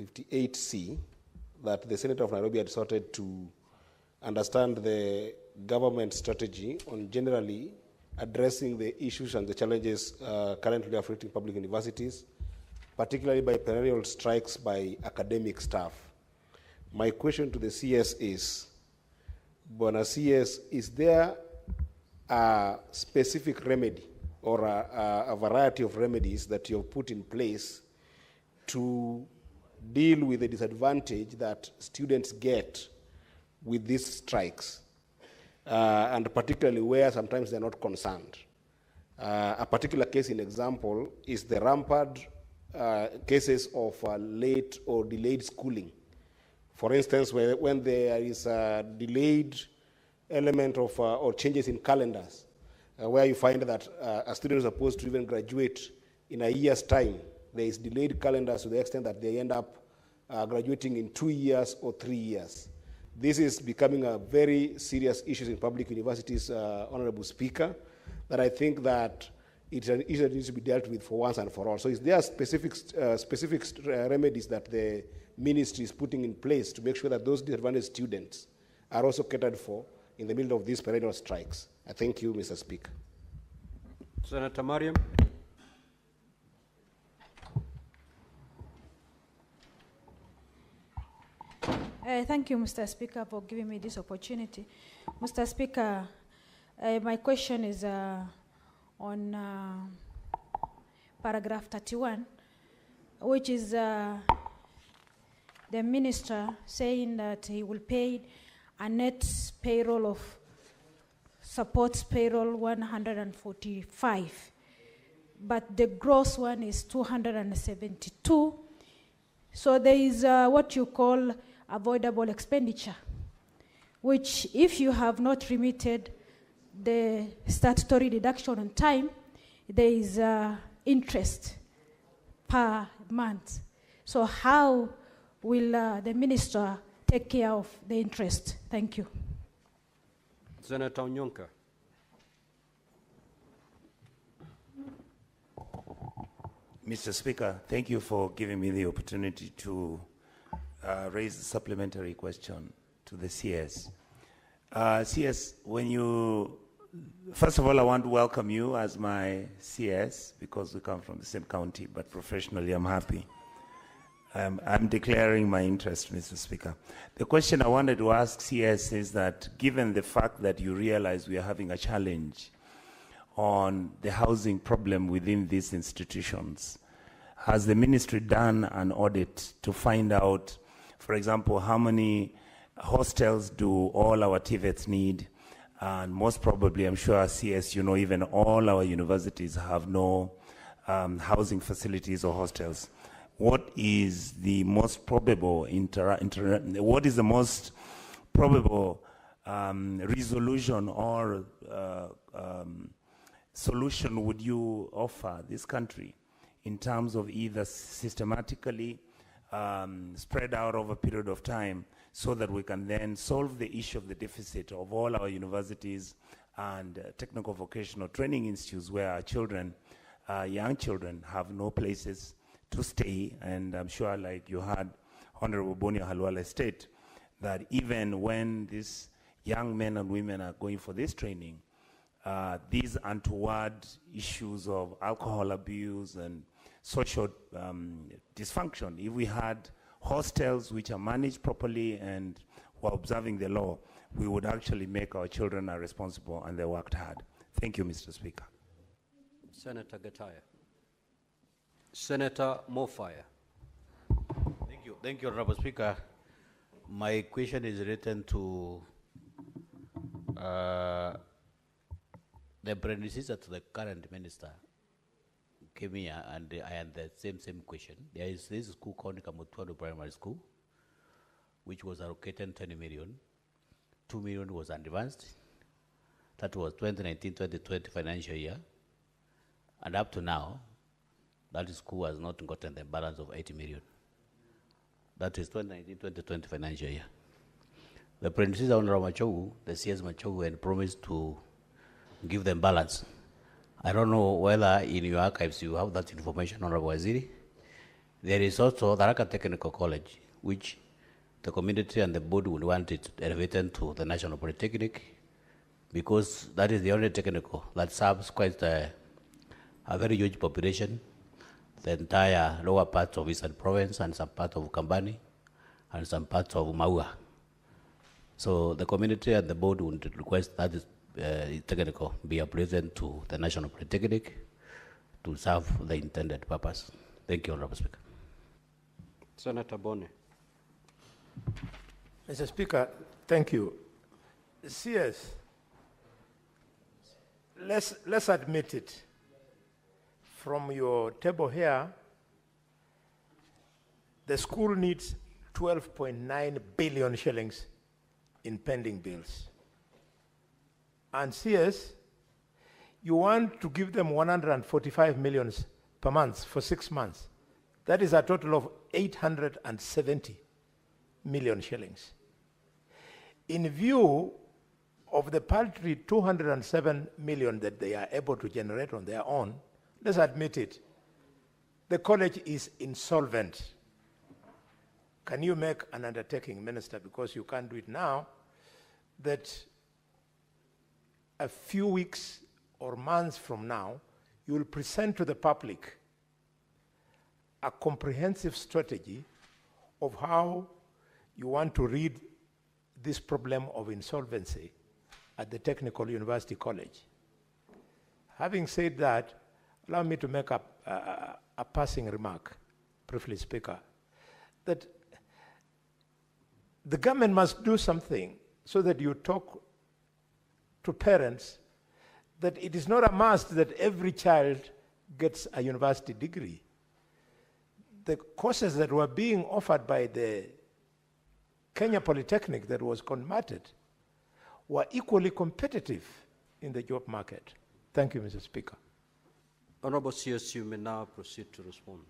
58C that the Senator of Nairobi had sought to understand the government strategy on generally addressing the issues and the challenges currently afflicting public universities, particularly by perennial strikes by academic staff. My question to the CS is, Bona CS, is there a specific remedy or a variety of remedies that you have put in place to deal with the disadvantage that students get with these strikes, and particularly where sometimes they're not concerned? A particular case in example is the rampant cases of late or delayed schooling. For instance, when there is a delayed element of or changes in calendars, where you find that a student is supposed to even graduate in a year's time, there is delayed calendars to the extent that they end up graduating in 2 years or 3 years. This is becoming a very serious issue in public universities, Honorable Speaker, that I think that it's an issue that needs to be dealt with for once and for all. So is there specific remedies that the ministry is putting in place to make sure that those disadvantaged students are also catered for in the middle of these perennial strikes? I thank you, Mr. Speaker. Senator Mariam. Thank you, Mr. Speaker, for giving me this opportunity. Mr. Speaker, my question is on paragraph 31, which is the minister saying that he will pay a net payroll of supports payroll 145, but the gross one is 272. So there is what you call avoidable expenditure, which if you have not remitted the statutory deduction on time, there is interest per month. So how will the minister take care of the interest? Thank you. Senator Onyonka. Mr. Speaker, thank you for giving me the opportunity to raise a supplementary question to the CS. CS, first of all, I want to welcome you as my CS because we come from the same county, but professionally I'm happy. I'm declaring my interest, Mr. Speaker. The question I wanted to ask CS is that given the fact that you realize we are having a challenge on the housing problem within these institutions, has the ministry done an audit to find out, for example, how many hostels do all our TVETs need? And most probably, I'm sure CS, you know, even all our universities have no housing facilities or hostels. What is the most probable resolution or solution would you offer this country in terms of either systematically spread out over a period of time so that we can then solve the issue of the deficit of all our universities and technical vocational training institutes where our children, young children, have no places to stay? And I'm sure, like you had Honorable Bonia Halwala state, that even when these young men and women are going for this training, these untoward issues of alcohol abuse and social dysfunction, if we had hostels which are managed properly and who are observing the law, we would actually make our children are responsible and they worked hard. Thank you, Mr. Speaker. Senator Gataya. Senator Mofire. Thank you, Honorable Speaker. My question is written to the predecessor to the current minister came here, and I had the same question. There is this school called Kamutwado Primary School, which was allocated 20 million. 2 million was advanced. That was 2019-2020 financial year. And up to now, that school has not gotten the balance of 80 million. That is 2019-2020 financial year. The predecessor, Honorable Machogu, the CS Machogu, had promised to give them balance. I don't know whether in your archives you have that information, Honorable Waziri. There is also the Raka Technical College, which the community and the board will want it elevated to the National Polytechnic, because that is the only technical that serves quite a very huge population, the entire lower part of Eastern Province and some part of Kambani and some parts of Maua. So the community and the board would request that this technical be upgraded to the National Polytechnic to serve the intended purpose. Thank you, Honorable Speaker. Senator Bone. Mr. Speaker, thank you. CS, let's admit it. From your table here, the school needs 12.9 billion shillings in pending bills. And CS, you want to give them 145 million per month for 6 months. That is a total of 870 million shillings. In view of the paltry 207 million that they are able to generate on their own, let's admit it, the college is insolvent. Can you make an undertaking, Minister, because you can't do it now, that a few weeks or months from now, you will present to the public a comprehensive strategy of how you want to rid this problem of insolvency at the Technical University College. Having said that, allow me to make a passing remark, briefly, Speaker, that the government must do something so that you talk to parents that it is not a must that every child gets a university degree. The courses that were being offered by the Kenya Polytechnic that was converted were equally competitive in the job market. Thank you, Mr. Speaker. Honorable CS, you may now proceed to respond.